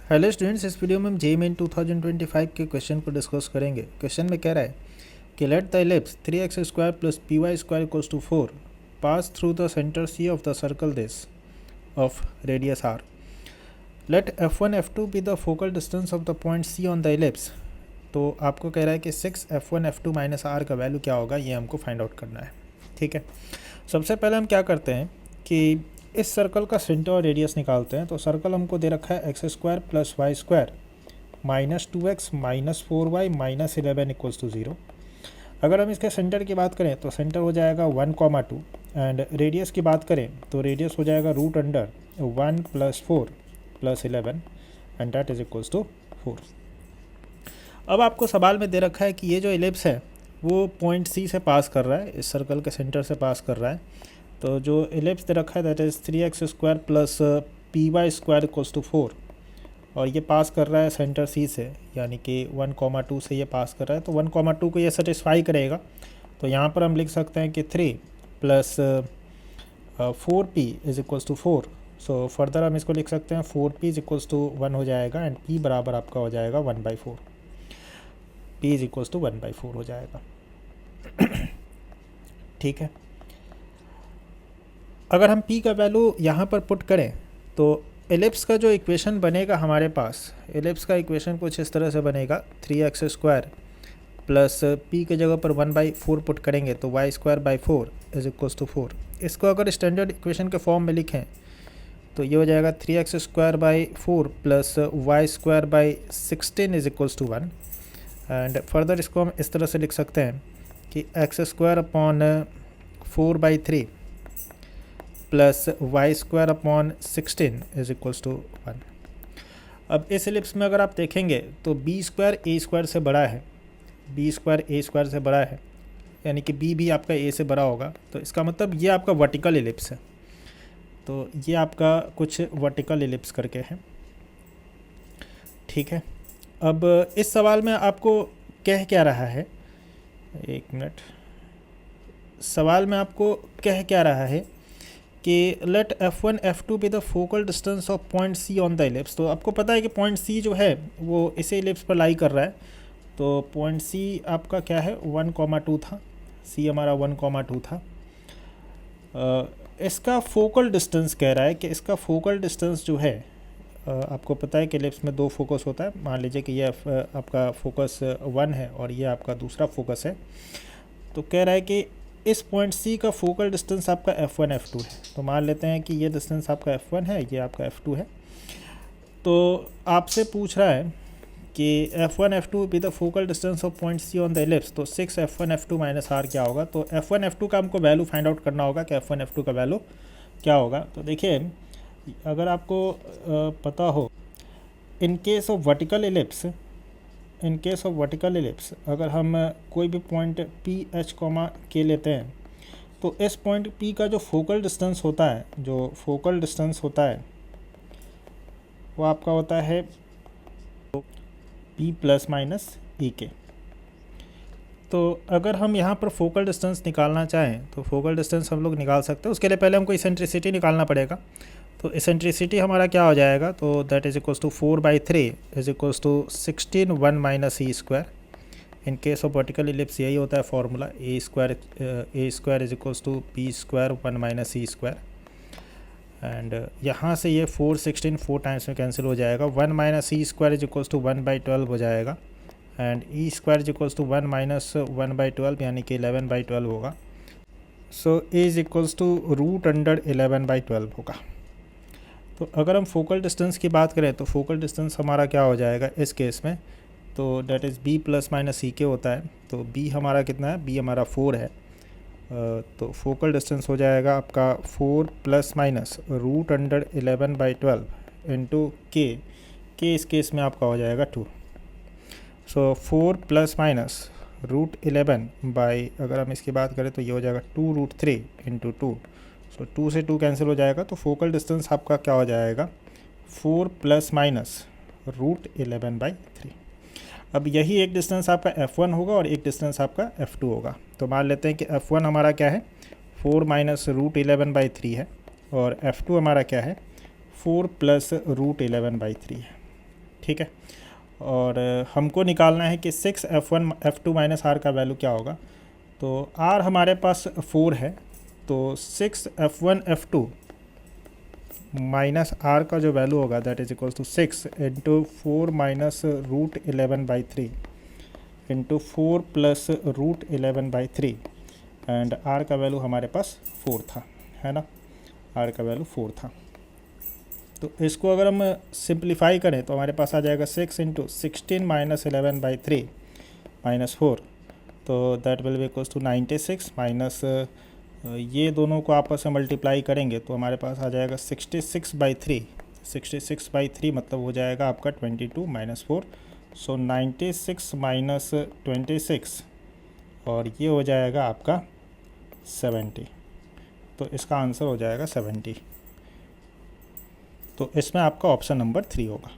Hello students, इस video में हम जेईई मेन 2025 के क्वेश्चन को डिस्कस करेंगे। क्वेश्चन में कह रहा है कि let the ellipse 3x² plus py² equals to 4 पास through the centre C of the circle this of radius r। Let f1 f2 be the focal distance of the point C on the ellipse. तो आपको कह रहा है कि 6 f1 f2 minus r का value क्या होगा, ये हमको फाइंड आउट करना है। ठीक है, सबसे पहले हम क्या करते हैं कि इस सर्कल का सेंटर और रेडियस निकालते हैं। तो सर्कल हमको दे रखा है x² plus y² minus 2x minus 4y minus 11 equals to 0। अगर हम इसके सेंटर की बात करें तो सेंटर हो जाएगा 1,2 एंड रेडियस की बात करें तो रेडियस हो जाएगा root under 1 plus 4 plus 11 and that is equals to 4। अब आपको सवाल में दे रखा है कि ये जो एलिप्स है वो पॉइंट C से पास कर रहा है, इस सर्कल के सेंटर से पास कर रहा है। तो जो एलिप्स दे रखा है that is 3x² plus py² equals to 4 और ये पास कर रहा है सेंटर C से, यानी कि 1,2 से ये पास कर रहा है। तो 1,2 को ये सेटिस्फाई करेगा। तो यहाँ पर हम लिख सकते हैं कि 3 plus 4p is equals to 4। So further हम इसको लिख सकते हैं 4p इज इक्वल्स टू 1 हो जाएगा एंड p बराबर आपका हो जाएगा 1/4। p इज इक्वल्स टू 1/4 हो जाएगा। ठीक है, अगर हम p का वैल्यू यहाँ पर पुट करें तो एलिप्स का जो इक्वेशन बनेगा हमारे पास, एलिप्स का इक्वेशन कुछ इस तरह से बनेगा 3x² प्लस p के जगह पर 1/4 पुट करेंगे तो y²/4 इज इक्वल्स टू 4। इसको अगर स्टैंडर्ड इक्वेशन के फॉर्म में लिखें तो ये हो जाएगा 3x² plus y² is equals to 1 and further इसको हम इस तरह से लिख सकते हैं कि x² 4/3 plus y² is equals to 1। अब इस एलिप्स में अगर आप देखेंगे तो b² a² से बड़ा है, b² a² से बड़ा है, यानी कि b भी आपका a से बड़ा होगा। तो इसका मतलब ये आपका वर्टिकल एलिप्स है। तो ये आपका कुछ वर्टिकल एलिप्स करके है। ठीक है, अब इस सवाल में आपको कह क्या रहा है, एक मिनट, सवाल में आपको कह क्या रहा है कि let f1 f2 be the focal distance of point C on the ellipse. तो आपको पता है कि पॉइंट C जो है वो इसे एलिप्स पर लाई कर रहा है। तो पॉइंट C आपका क्या है 1,2 था, C हमारा 1,2 था। इसका फोकल डिस्टेंस कह रहा है कि इसका फोकल डिस्टेंस जो है, आपको पता है कि एलिप्स में 2 फोकस होता है। मान लीजिए कि ये आपका फोकस 1 है और ये आपका दूसरा फोकस है। तो कह रहा है कि इस पॉइंट C का फोकल डिस्टेंस आपका f1 f2 है। तो मान लेते हैं कि ये डिस्टेंस आपका f1 है, ये आपका f2 है। तो आपसे पूछ रहा है कि f1 f2 be the focal distance of point C on the ellipse. तो 6 f1 f2 माइनस r क्या होगा। तो f1 f2 का हमको वैल्यू फाइंड आउट करना होगा कि f1 f2 का वैल्यू क्या होगा। तो देखिए, अगर आपको पता हो, इन case of vertical ellipse, in case of vertical ellipse अगर हम कोई भी पॉइंट पी एच कॉमा के लेते हैं तो इस पॉइंट P का जो फोकल डिस्टेंस होता है, जो फोकल डिस्टेंस होता है वो आपका होता है P प्लस माइनस ई के। तो अगर हम यहाँ पर फोकल डिस्टेंस निकालना चाहें तो फोकल डिस्टेंस हम लोग निकाल सकते हैं। उसके लिए पहले हमको इसेंट्रिसिटी निकालना पड़ेगा। तो इसेंट्रिसिटी हमारा क्या हो जाएगा, तो that is equals to 4/3 is equals to 16 1 minus e²। In case of vertical ellipse यही होता है formula, a² is equals to p² 1 minus e²। And यहाँ से ये 4 16 4 टाइम्स में कैंसिल हो जाएगा। 1 minus e² is equals to 1/12 हो जाएगा and e² is equals to 1 minus 1/12 यानी कि 11/12 होगा। So a is equals to root under 11/12 होगा। तो अगर हम फोकल डिस्टेंस की बात करें तो फोकल डिस्टेंस हमारा क्या हो जाएगा इस केस में, तो that is b plus minus C के होता है। तो b हमारा कितना है, b हमारा 4 है। तो फोकल डिस्टेंस हो जाएगा आपका 4 plus minus root under 11/12 into के इस केस में आपका हो जाएगा 2। So 4 plus minus root 11 by, अगर हम इसकी बात करें तो ये हो जाएगा 2√3 इंटू 2। सो 2 से 2 कैंसिल हो जाएगा। तो फोकल डिस्टेंस आपका क्या हो जाएगा 4 प्लस माइनस रूट 11/3। अब यही एक डिस्टेंस आपका f1 होगा और एक डिस्टेंस आपका f2 होगा। तो मान लेते हैं कि f1 हमारा क्या है 4 माइनस रूट 11/3 है और f2 हमारा क्या है 4 प्लस रूट 11/3 है। ठीक है। और हमको निकालना है कि 6f1 f2 माइनस r का वैल्यू क्या होगा। तो r हमारे पास 4 है, तो 6f1 f2 माइनस r का जो वैल्यू होगा that is equals to 6 into 4 minus root 11/3 into 4 plus root 11/3 and r का वैल्यू हमारे पास 4 था, है ना, r का वैल्यू 4 था। तो इसको अगर हम सिंप्लीफाई करें तो हमारे पास आ जाएगा 6 इंटू 16 माइनस 11/3 माइनस 4, तो that will be equals to 96 minus ये दोनों को आपस में मल्टीप्लाई करेंगे तो हमारे पास आ जाएगा 66/3। 66/3 मतलब हो जाएगा आपका 22 माइनस 4, सो 96 माइनस 26 और ये हो जाएगा आपका 70। तो इसका आंसर हो जाएगा 70। तो इसमें आपका ऑप्शन नंबर 3 होगा।